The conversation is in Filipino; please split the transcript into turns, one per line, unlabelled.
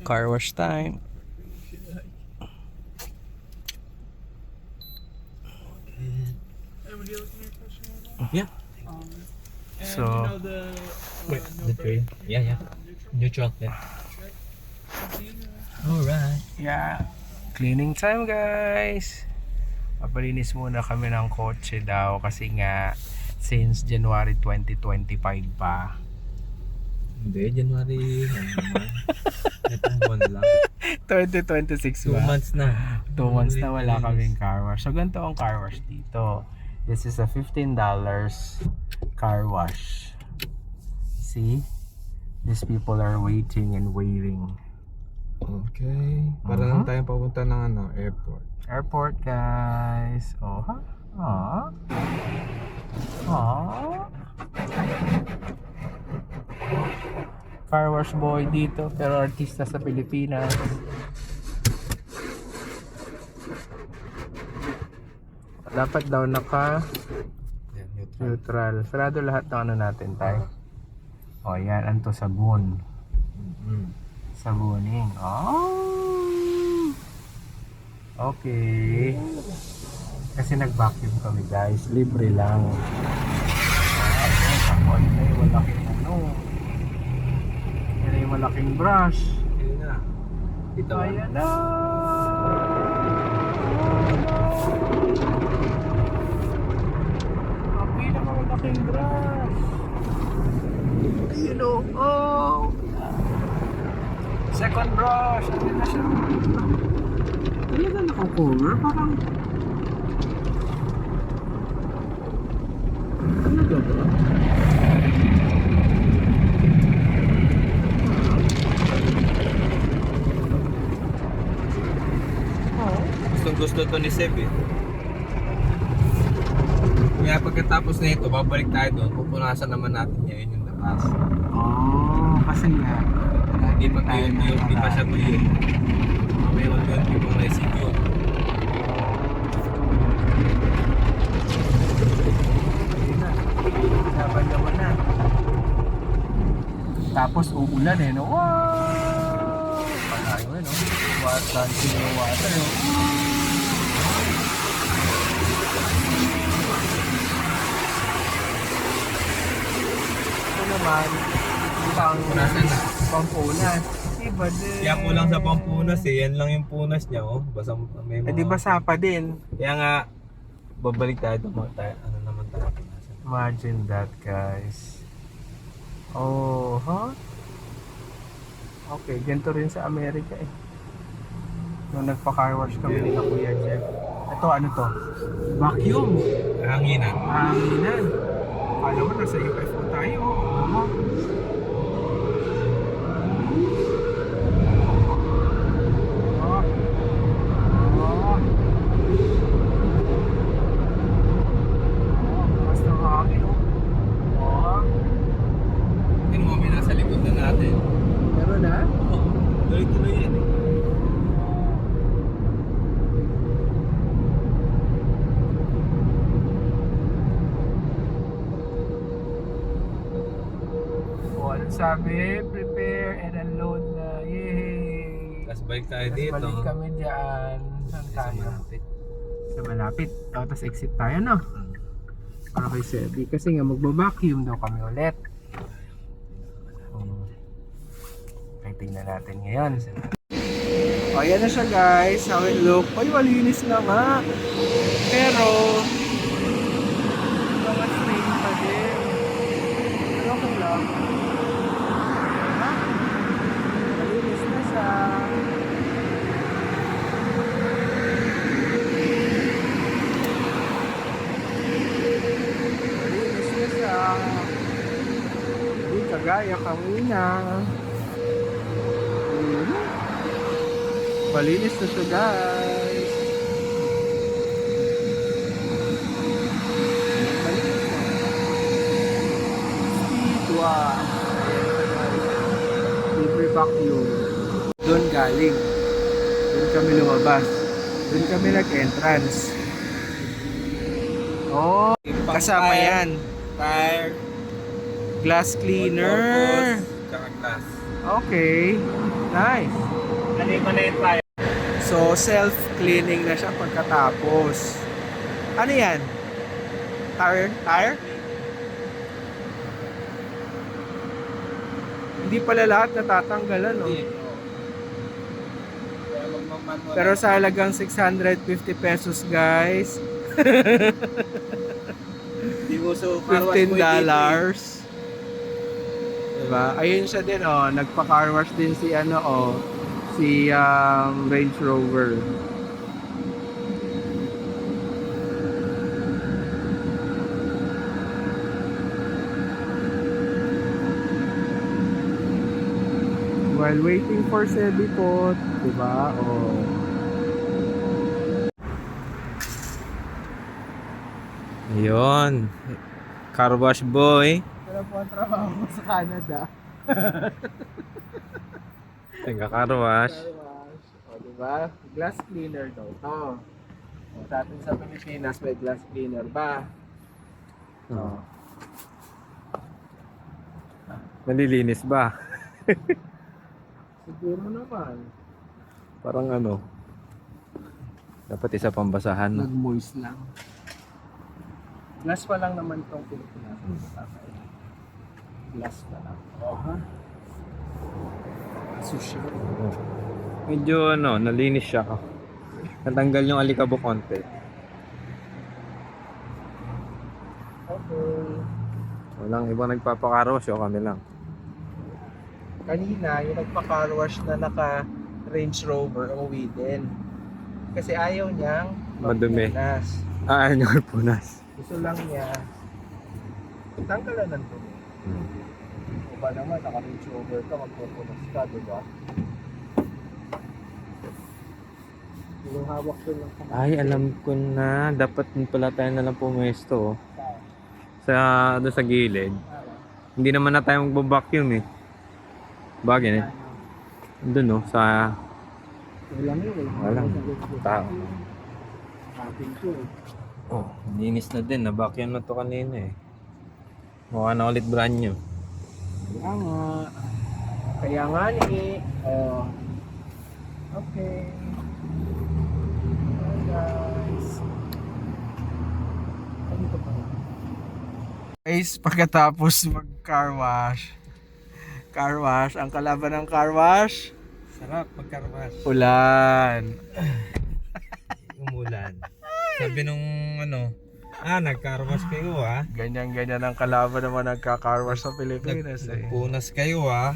Car wash time.
Yeah.
So,
The tree. Yeah. Neutral. Yeah. Alright.
yeah. Cleaning time, guys. Papalinis muna kami ng kotse daw kasi nga since January 2025 pa.
Hindi, January. Itong buwan lang.
2026
2
ba?
months na.
2 months na wala kaming car wash. So, ganito ang car wash dito. This is a $15 car wash. See? These people are waiting and waiting.
Okay. Para lang tayong papunta ng airport.
Airport, guys. Oh, ha? Aww. Aww. Car wash boy dito, pero artista sa Pilipinas. Dapat daw naka
Yeah, neutral.
neutral. Sarado lahat ng ano natin tayo. O yan, anto sabon. Sabuning. Oh. Okay. Kasi nag-vacuum kami, guys. Libre lang. Ako na yung malaking ano. Yan yung malaking brush.
Ayun na. Dito.
Ayan na. Ang pinakamalaking brush. Ayun o. Oh. Second brush. Ano na siya? Talaga naka-cover? Parang... Talaga ba?
Gustong gusto to ni Seb eh. Kaya pagkatapos na ito, babalik tayo doon. Pupunasan naman natin yan yung labas.
Oh, kasi nga.
Hindi pa tayo yun, hindi pa siya tuyo. Mayroon doon yung residue.
Laban naman na. Tapos uulan eh, no? Wow! Palayo eh, no? Dancing yung water, no? Ito naman, pang
Punasan na.
pampunas. Iba din.
Kaya kulang sa pampunas eh. Yan lang yung punas niya oh. Basta may
Eh, di basa pa din.
Kaya nga, babalik tayo doon. Ano naman tayo punasan.
Imagine that, guys. Oh, huh? Okay, ganito rin sa Amerika eh. Nung nagpa-car wash kami ni Kuya Jeff. Ito, ano to? Vacuum.
Hanginan.
Hanginan. Kala mo, nasa UFO tayo. Oh. Oh. Oh. Basta hangin, oh. Oh.
Tingnan mo, may nasa likod na natin.
Meron na?
Oo. Tuloy-tuloy yan eh.
O, ano sabi? Prepare and unload na. Yay!
Tapos balik tayo
Tapos
dito.
balik kami dyan. Saan
Sa
tayo?
malapit.
Sa malapit. Tapos exit tayo, no? Para kay Sebi. Kasi nga magbabacuum daw kami ulit. Okay, tingnan natin ngayon. O, ayan na siya, guys. How it look. Ay, malinis na nga. Pero, mga stain pa din. Pero okay lang. Ha? Malinis na siya. Malinis na siya. Hindi kagaya kanina. Malinis na siya, guys. Malinis na. Speed wash. Ayan siya, guys. Libre vacuum. Doon galing. Doon kami lumabas. Doon kami nag-entrance. Oh, kasama yan.
Tire.
Glass cleaner.
Tsaka glass.
Okay. Nice.
Nalimanate tayo.
So, self-cleaning na siya pagkatapos. Ano yan? Tire? Tire? Hindi pala lahat natatanggalan, no? Pero sa halagang 650 pesos, guys.
Di uso
$15. Diba? Ayun siya din, oh. Nagpa-car wash din si ano, oh. Si Range Rover. While waiting for Sebipot, diba? Oh.
Ayun. Car wash boy.
Wala po ang trabaho mo sa Canada.
Car wash.
Car wash. O, diba? Glass cleaner daw to. O, sa atin sa Pilipinas may glass cleaner ba? O.
Nalilinis ba?
Siguro naman.
Parang ano. Dapat isa pang basahan. No?
Nag-moist lang. Glass pa lang naman itong Pilipinas. Glass pa lang. O, ha? Sushi.
Medyo ano, nalinis siya. Natanggal yung alikabok konti.
Okay.
Walang ibang nagpapakarwas yung kami lang.
Kanina, yung nagpa-car wash na naka Range Rover, umuwi din. Kasi ayaw niyang
Madumi.
magpunas.
Ano yung punas?
Gusto lang niya tanggalan ng dumi. O ba naman, naka Range Rover ka, magpupunas ka, diba? Yung hawak ko lang kamay.
Ay, alam ko na. Dapat pala tayo na lang pumesto. Doon sa gilid. Hindi naman na tayo magbabacuum eh. Bagay eh. Doon no, sa
Walang yun eh.
Walang tao.
Atin ko eh.
Oh, linis na din. Nabacuum na to kanina eh. Mukha na ulit brand new.
Kaya nga. Kaya nga ni. Oh. Okay. Bye guys. Dito pa. Guys, pagkatapos mag car wash, ang kalaban ng car wash,
Sarap magkarwas.
ulan.
Umulan. Sabi nung ano, nagkarwas kayo ah.
Ganyan-ganyan ang kalaban naman nagka-car wash sa Pilipinas eh.
Nagpunas kayo ah.